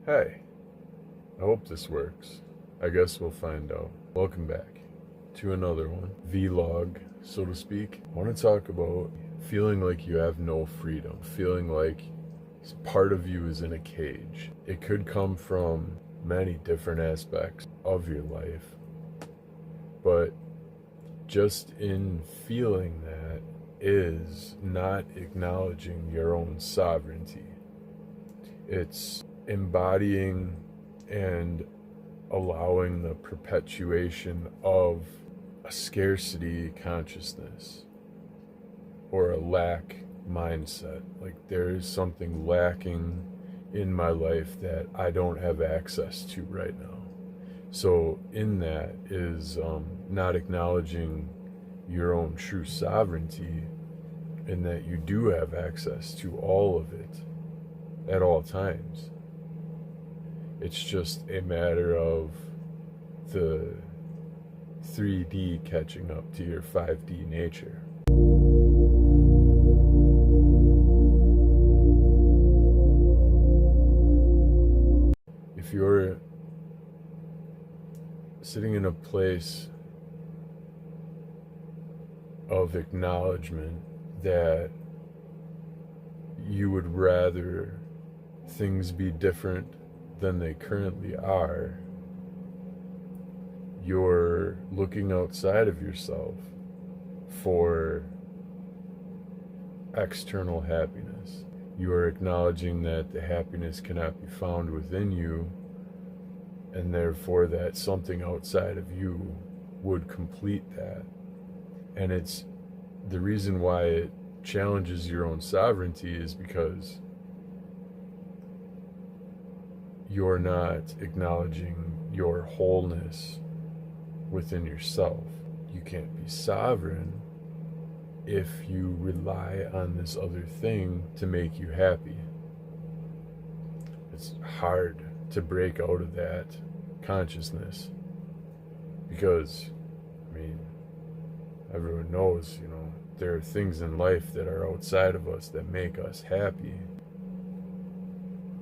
Hey, I hope this works. I guess we'll find out. Welcome back to another one, vlog, so to speak. I want to talk about feeling like you have no freedom, feeling like part of you is in a cage. It could come from many different aspects of your life, but just in feeling that is not acknowledging your own sovereignty. It's embodying and allowing the perpetuation of a scarcity consciousness or a lack mindset. Like there is something lacking in my life that I don't have access to right now. So in that is not acknowledging your own true sovereignty and that you do have access to all of it at all times. It's just a matter of the 3D catching up to your 5D nature. If you're sitting in a place of acknowledgement that you would rather things be different than they currently are, you're looking outside of yourself for external happiness. You are acknowledging that the happiness cannot be found within you, and therefore that something outside of you would complete that. And it's the reason why it challenges your own sovereignty is because you're not acknowledging your wholeness within yourself. You can't be sovereign if you rely on this other thing to make you happy. It's hard to break out of that consciousness because, everyone knows, there are things in life that are outside of us that make us happy.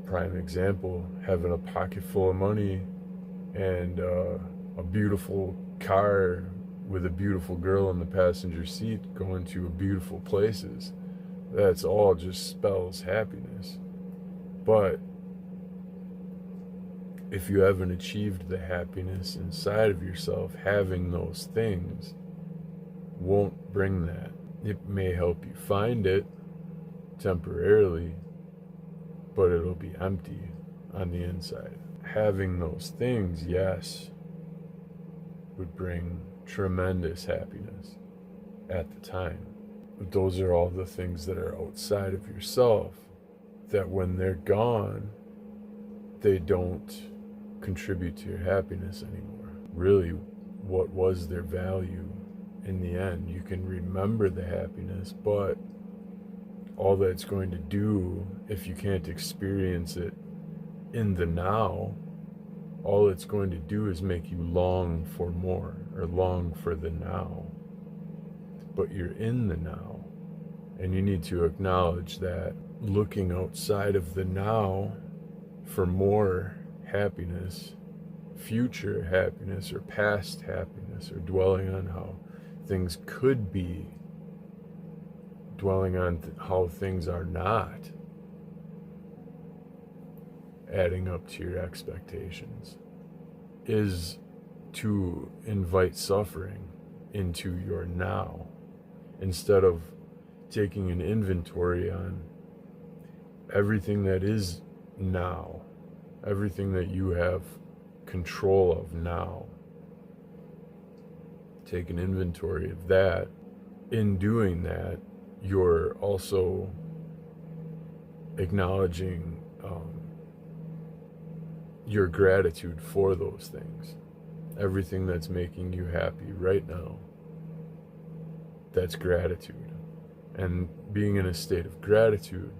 Prime example, having a pocket full of money and a beautiful car with a beautiful girl in the passenger seat going to beautiful places. That's all just spells happiness. But if you haven't achieved the happiness inside of yourself, having those things won't bring that. It may help you find it temporarily, but it'll be empty on the inside. Having those things, yes, would bring tremendous happiness at the time. But those are all the things that are outside of yourself that when they're gone, they don't contribute to your happiness anymore. Really, what was their value in the end? You can remember the happiness, but all that's going to do, if you can't experience it in the now, all it's going to do is make you long for more or long for the now. But you're in the now, and you need to acknowledge that looking outside of the now for more happiness, future happiness or past happiness, or dwelling on how things could be, dwelling on how things are not, adding up to your expectations, is to invite suffering into your now, instead of taking an inventory on everything that is now, everything that you have control of now. Take an inventory of that. In doing that, you're also acknowledging your gratitude for those things. Everything that's making you happy right now, that's gratitude. And being in a state of gratitude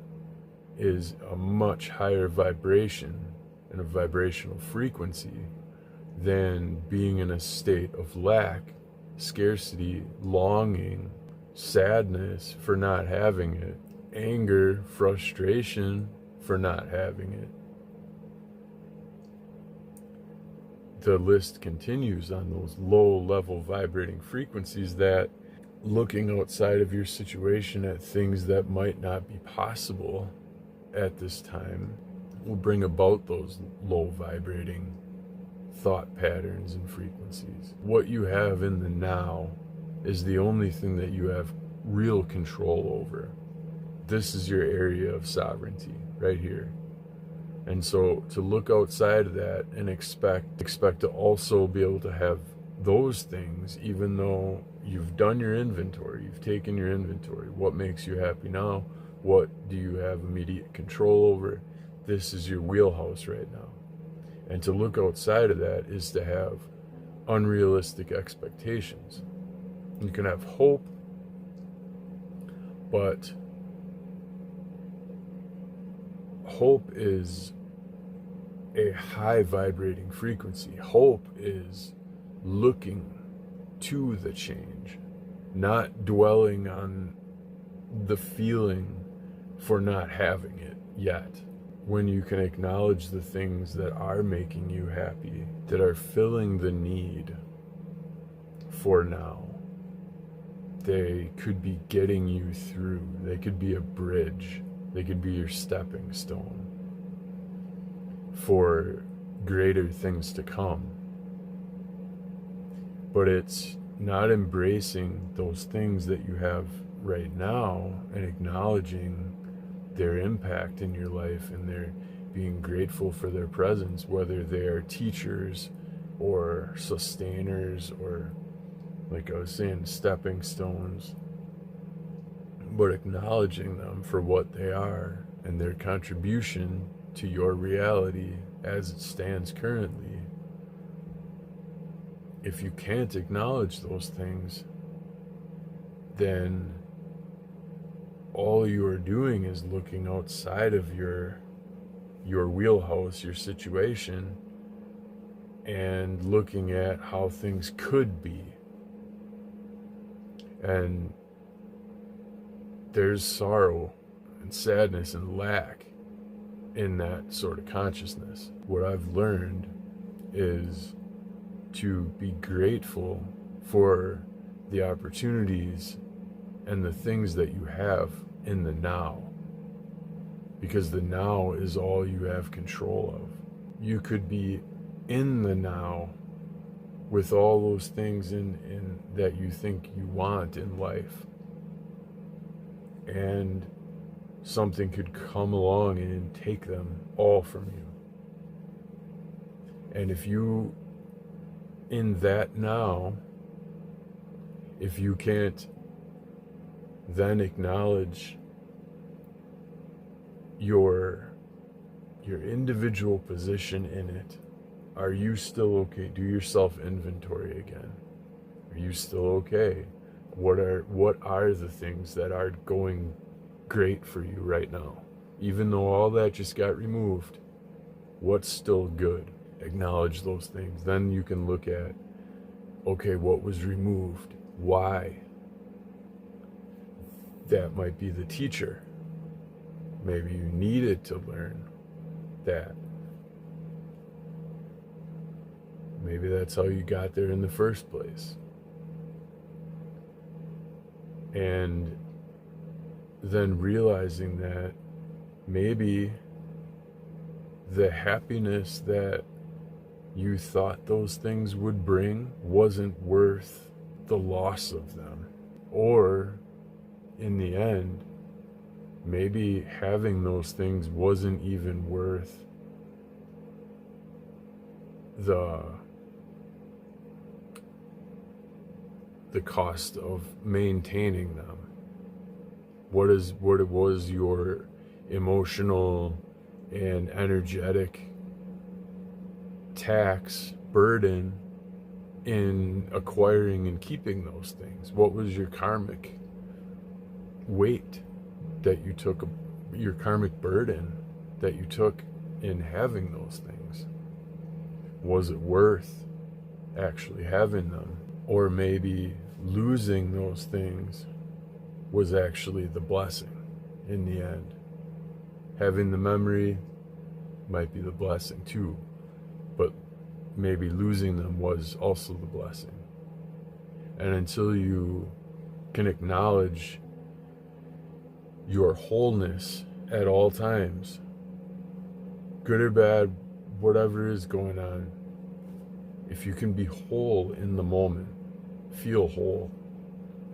is a much higher vibration and a vibrational frequency than being in a state of lack, scarcity, longing, sadness for not having it, anger, frustration for not having it. the list continues on those low level vibrating frequencies that looking outside of your situation at things that might not be possible at this time will bring about those low vibrating thought patterns and frequencies. What you have in the now is the only thing that you have real control over. This is your area of sovereignty right here. And so to look outside of that and expect to also be able to have those things, even though you've done your inventory, you've taken your inventory. What makes you happy now? What do you have immediate control over? This is your wheelhouse right now. And to look outside of that is to have unrealistic expectations. You can have hope, but hope is a high vibrating frequency. Hope is looking to the change, not dwelling on the feeling for not having it yet. When you can acknowledge the things that are making you happy, that are filling the need for now, they could be getting you through. They could be a bridge. They could be your stepping stone for greater things to come. But it's not embracing those things that you have right now and acknowledging their impact in your life, and they're being grateful for their presence, whether they are teachers or sustainers or, like I was saying, stepping stones, but acknowledging them for what they are and their contribution to your reality as it stands currently. If you can't acknowledge those things, then all you are doing is looking outside of your wheelhouse, your situation, and looking at how things could be. And there's sorrow and sadness and lack in that sort of consciousness. What I've learned is to be grateful for the opportunities and the things that you have in the now, because the now is all you have control of. You could be in the now with all those things in that you think you want in life, and something could come along and take them all from you. And if you, in that now, if you can't then acknowledge your individual position in it, are you still okay? Do your self-inventory again. Are you still okay? What are the things that are going great for you right now? Even though all that just got removed, what's still good? Acknowledge those things. Then you can look at, okay, what was removed? Why? That might be the teacher. Maybe you needed to learn that. Maybe that's how you got there in the first place. And then realizing that maybe the happiness that you thought those things would bring wasn't worth the loss of them. Or in the end, maybe having those things wasn't even worth the cost of maintaining them. What it was your emotional and energetic tax burden in acquiring and keeping those things? What was your karmic weight that you took, your karmic burden that you took in having those things? Was it worth actually having them? Or maybe losing those things was actually the blessing in the end. Having the memory might be the blessing too, but maybe losing them was also the blessing. And until you can acknowledge your wholeness at all times, good or bad, whatever is going on, if you can be whole in the moment, feel whole,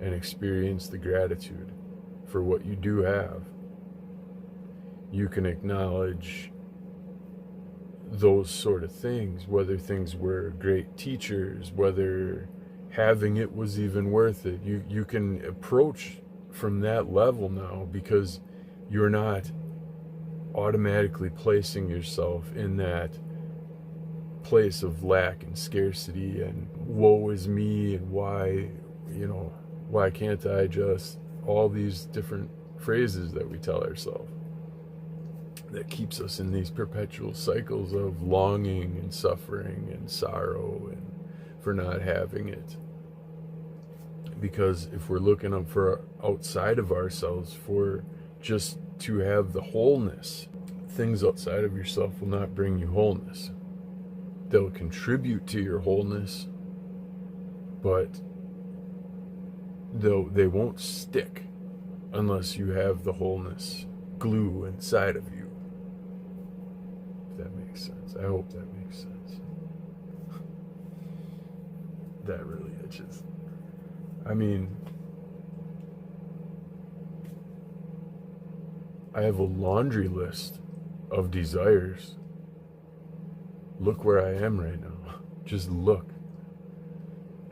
and experience the gratitude for what you do have, you can acknowledge those sort of things, whether things were great teachers, whether having it was even worth it. You can approach from that level now, because you're not automatically placing yourself in that place of lack and scarcity and woe is me, and why can't I just, all these different phrases that we tell ourselves that keeps us in these perpetual cycles of longing and suffering and sorrow and for not having it. Because if we're looking up for outside of ourselves for just to have the wholeness, things outside of yourself will not bring you wholeness. They'll contribute to your wholeness, but they won't stick unless you have the wholeness glue inside of you. If that makes sense. I hope that makes sense. That really itches. I mean, I have a laundry list of desires. Look where I am right now. Just look.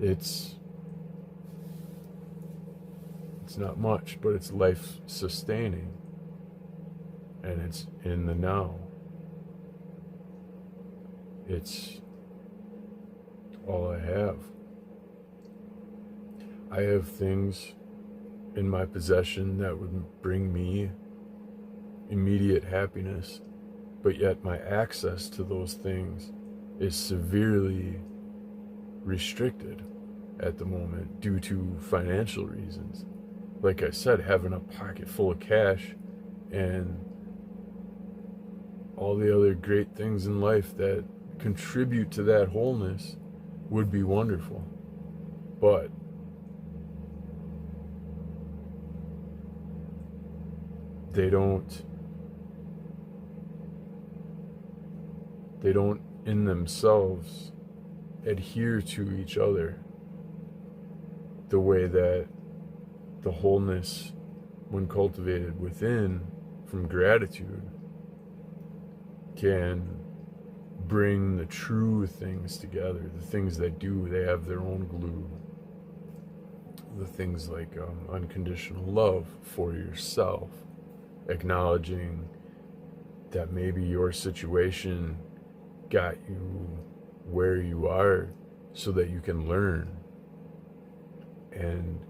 It's not much, but it's life sustaining. And it's in the now. It's all I have. I have things in my possession that would bring me immediate happiness, but yet my access to those things is severely restricted at the moment due to financial reasons. Like I said, having a pocket full of cash and all the other great things in life that contribute to that wholeness would be wonderful. But they don't in themselves adhere to each other the way that the wholeness, when cultivated within from gratitude, can bring the true things together. The things that do, they have their own glue. The things like unconditional love for yourself, acknowledging that maybe your situation got you where you are so that you can learn. And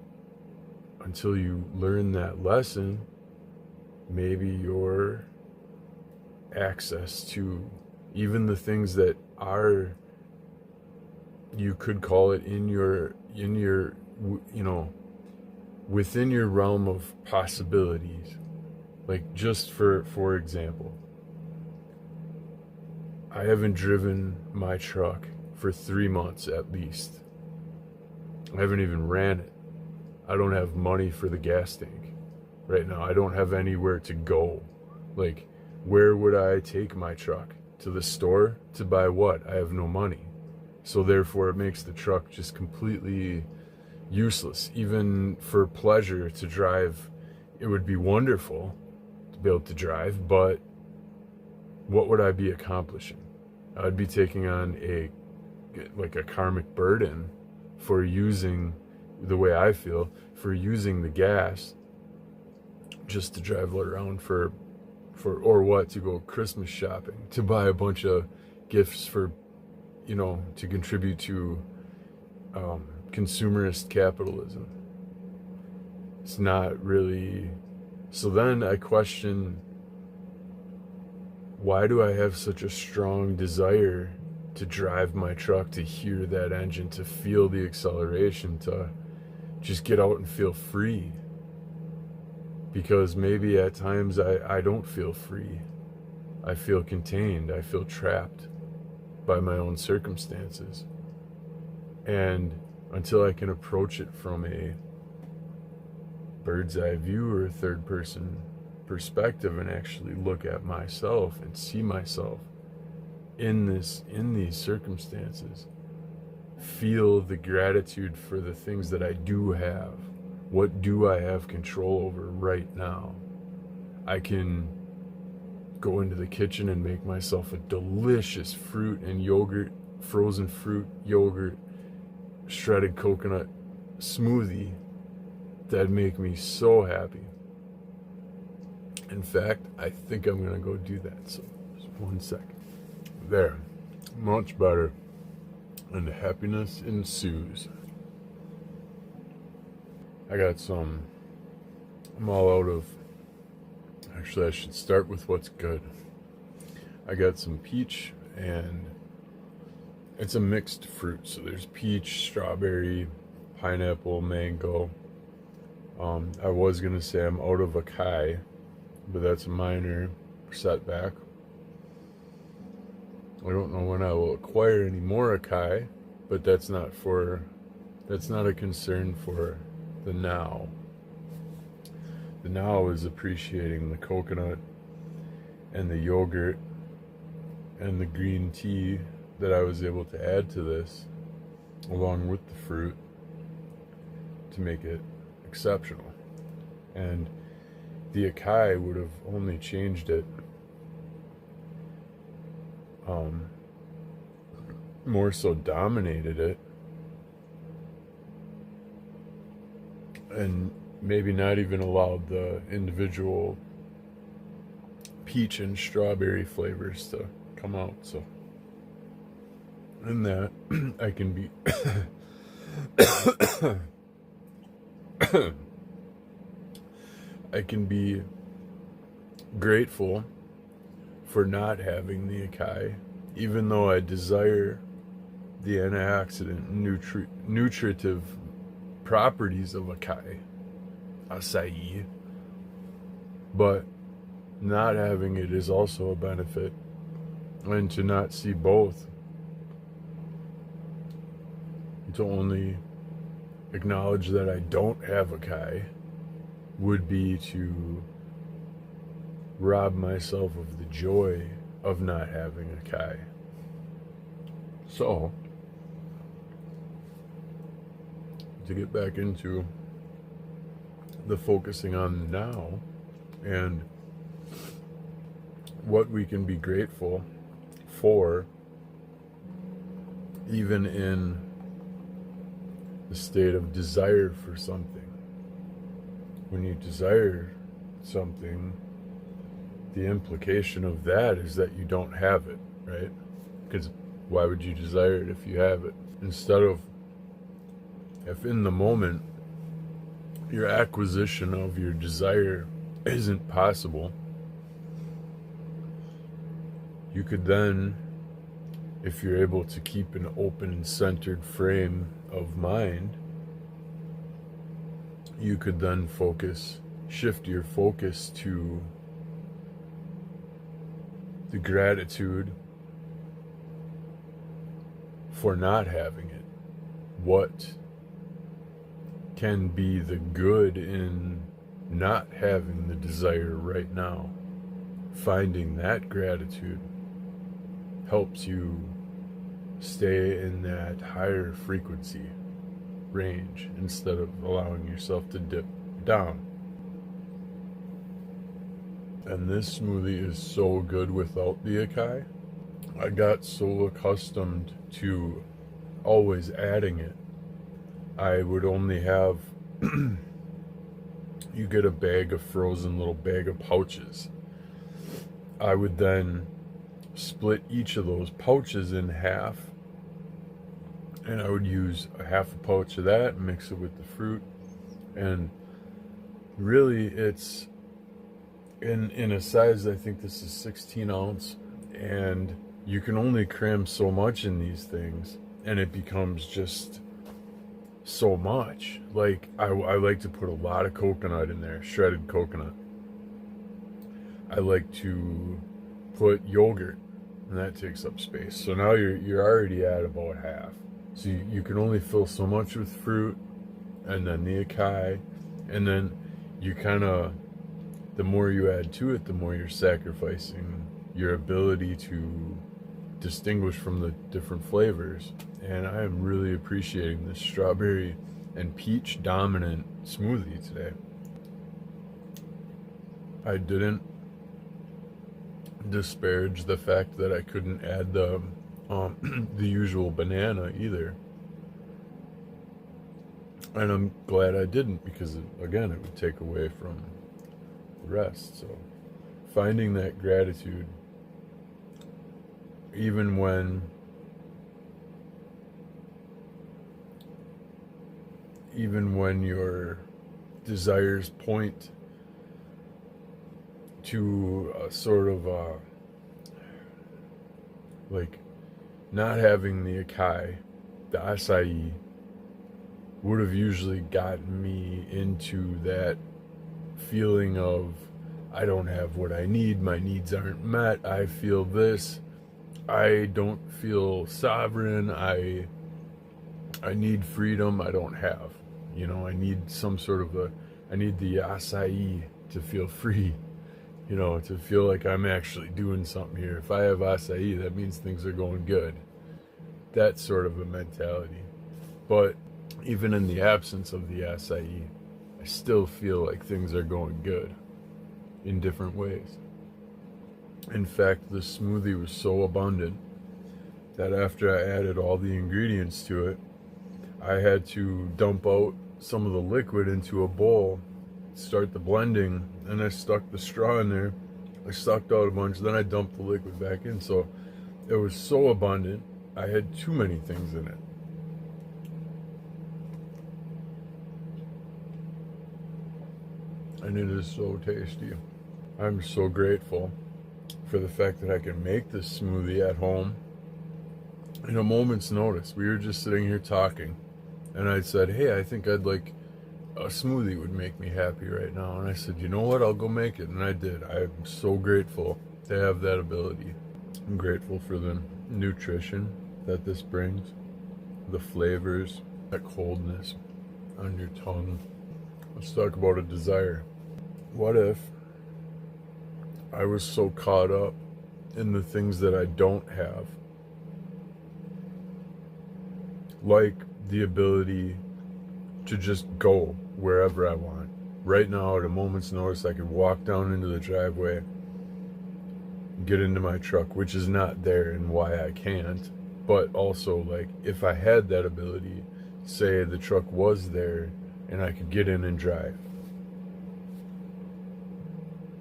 until you learn that lesson, maybe your access to even the things that are, you could call it in your within your realm of possibilities. Like, just for example, I haven't driven my truck for 3 months at least. I haven't even ran it. I don't have money for the gas tank right now. I don't have anywhere to go. Like, where would I take my truck? To the store? To buy what? I have no money. So therefore it makes the truck just completely useless. Even for pleasure to drive, it would be wonderful to be able to drive, but what would I be accomplishing? I'd be taking on a karmic burden for using, the way I feel, for using the gas just to drive around for to go Christmas shopping, to buy a bunch of gifts for, to contribute to consumerist capitalism. It's not really. So then I question, why do I have such a strong desire to drive my truck, to hear that engine, to feel the acceleration, to just get out and feel free? Because maybe at times I don't feel free. I feel contained. I feel trapped. by my own circumstances. And until I can approach it from a bird's eye view or a third person perspective and actually look at myself and see myself in these circumstances, feel the gratitude for the things that I do have. What do I have control over right now? I can go into the kitchen and make myself a delicious fruit and yogurt, frozen fruit, yogurt, shredded coconut smoothie that'd make me so happy. In fact, I think I'm gonna go do that. So just 1 second. There, much better. And happiness ensues. I'm all out of, actually I should start with what's good. I got some peach, and it's a mixed fruit. So there's peach, strawberry, pineapple, mango. I was gonna say I'm out of acai, but that's a minor setback. I don't know when I will acquire any more acai, but that's not a concern for the now. The now is appreciating the coconut and the yogurt and the green tea that I was able to add to this, along with the fruit, to make it exceptional. And the acai would have only changed it more so dominated it, and maybe not even allowed the individual peach and strawberry flavors to come out. So in that, I can be I can be grateful for not having the acai, even though I desire the antioxidant nutritive properties of acai, but not having it is also a benefit. And to not see both, to only acknowledge that I don't have acai, would be to rob myself of the joy of not having acai. So, to get back into the focusing on now and what we can be grateful for, even in the state of desire for something. When you desire something, the implication of that is that you don't have it, right? Because why would you desire it if you have it? Instead of, if in the moment your acquisition of your desire isn't possible, you could then, if you're able to keep an open, centered frame of mind, you could then shift your focus to the gratitude for not having it. What can be the good in not having the desire right now? Finding that gratitude helps you stay in that higher frequency range instead of allowing yourself to dip down. And this smoothie is so good without the acai. I got so accustomed to always adding it. I would only have you get a little bag of pouches. I would then split each of those pouches in half, and I would use a half a pouch of that and mix it with the fruit. And really, it's in a size, I think this is 16 ounce, and you can only cram so much in these things, and it becomes just so much. Like, I like to put a lot of coconut in there, shredded coconut. I like to put yogurt, and that takes up space. So now you're already at about half. So you can only fill so much with fruit, and then the acai, and then you kind of, the more you add to it, the more you're sacrificing your ability to distinguish from the different flavors. And I am really appreciating this strawberry and peach dominant smoothie today. I didn't disparage the fact that I couldn't add the usual banana either, and I'm glad I didn't, because again, it would take away from the rest. So finding that gratitude, even when your desires point to a sort of like not having the acai would have usually gotten me into that feeling of, I don't have what I need, my needs aren't met, I feel this, I don't feel sovereign, I need freedom, I don't have. I need some sort of I need the acai to feel free, to feel like I'm actually doing something here. If I have acai, that means things are going good. That sort of a mentality. But even in the absence of the acai, I still feel like things are going good in different ways. In fact, the smoothie was so abundant that after I added all the ingredients to it, I had to dump out some of the liquid into a bowl, start the blending, and I stuck the straw in there. I sucked out a bunch, then I dumped the liquid back in. So it was so abundant, I had too many things in it. And it is so tasty. I'm so grateful for the fact that I can make this smoothie at home in a moment's notice. We were just sitting here talking, and I said, hey, I think I'd like a smoothie would make me happy right now. And I said, you know what, I'll go make it. And I did. I'm so grateful to have that ability. I'm grateful for the nutrition that this brings, the flavors, that coldness on your tongue. Let's talk about a desire. What if I was so caught up in the things that I don't have, like the ability to just go wherever I want? Right now, at a moment's notice, I could walk down into the driveway, get into my truck, which is not there and why I can't. But also, like, if I had that ability, say the truck was there and I could get in and drive.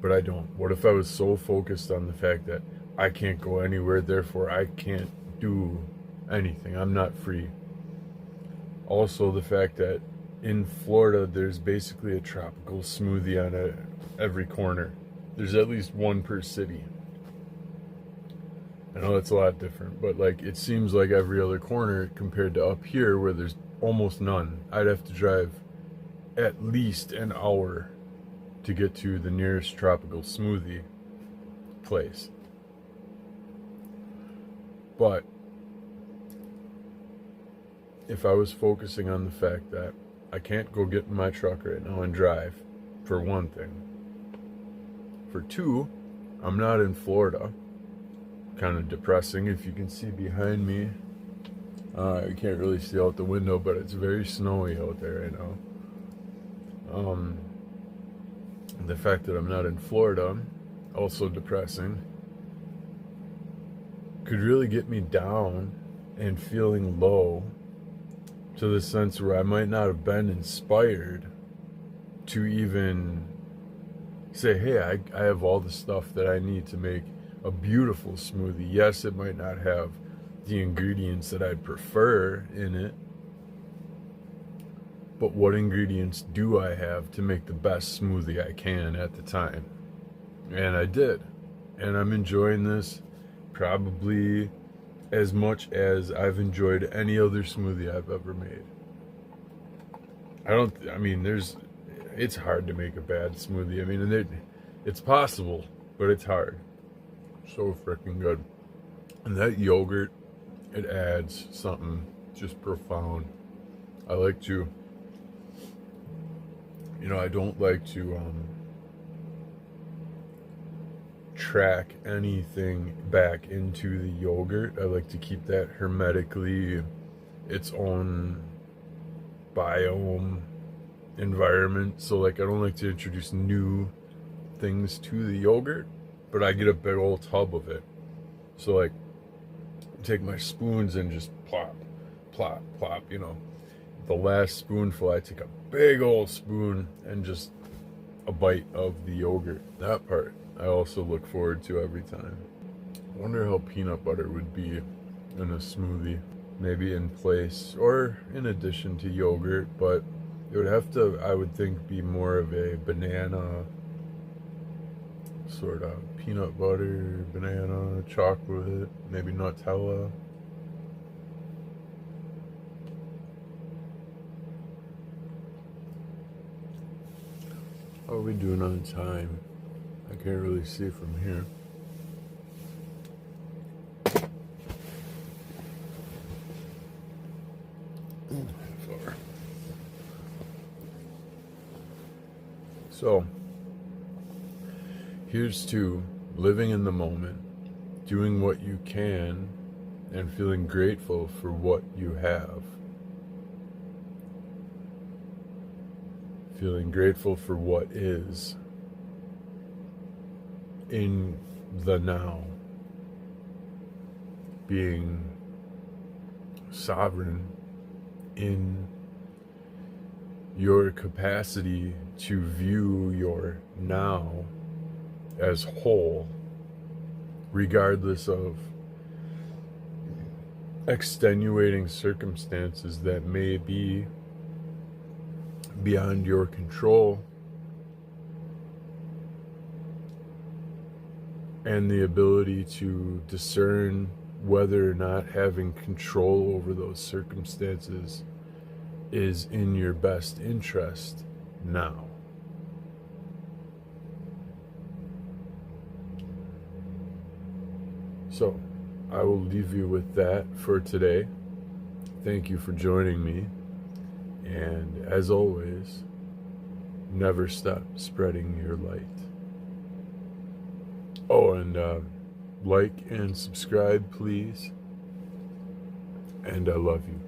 But I don't. What if I was so focused on the fact that I can't go anywhere, therefore I can't do anything, I'm not free? Also, the fact that in Florida, there's basically a tropical smoothie on every corner. There's at least one per city. I know it's a lot different, but like, it seems like every other corner compared to up here where there's almost none. I'd have to drive at least an hour to get to the nearest tropical smoothie place. But if I was focusing on the fact that I can't go get in my truck right now and drive, for one thing. For two, I'm not in Florida. Kind of depressing. If you can see behind me, you can't really see out the window, but it's very snowy out there right now. The fact that I'm not in Florida, also depressing, could really get me down and feeling low, to the sense where I might not have been inspired to even say, hey, I have all the stuff that I need to make a beautiful smoothie. Yes, it might not have the ingredients that I'd prefer in it, but what ingredients do I have to make the best smoothie I can at the time? And I did. And I'm enjoying this probably as much as I've enjoyed any other smoothie I've ever made. It's hard to make a bad smoothie. It's possible, but it's hard. So freaking good. And that yogurt, it adds something just profound. I like to, I don't like to track anything back into the yogurt. I like to keep that hermetically its own biome environment. So like I don't like to introduce new things to the yogurt, but I get a big old tub of it. So like take my spoons and just plop, plop, plop, The last spoonful I take a big old spoon and just a bite of the yogurt. That part I also look forward to every time. I wonder how peanut butter would be in a smoothie. Maybe in place or in addition to yogurt, but it would have to, I would think, be more of a banana sort of peanut butter, banana, chocolate, maybe Nutella. How are we doing on time? I can't really see from here. So, here's to living in the moment, doing what you can, and feeling grateful for what you have. Feeling grateful for what is in the now. Being sovereign in your capacity to view your now as whole, regardless of extenuating circumstances that may be beyond your control, and the ability to discern whether or not having control over those circumstances is in your best interest now. So, I will leave you with that for today. Thank you for joining me. And as always, never stop spreading your light. Oh, and like and subscribe, please. And I love you.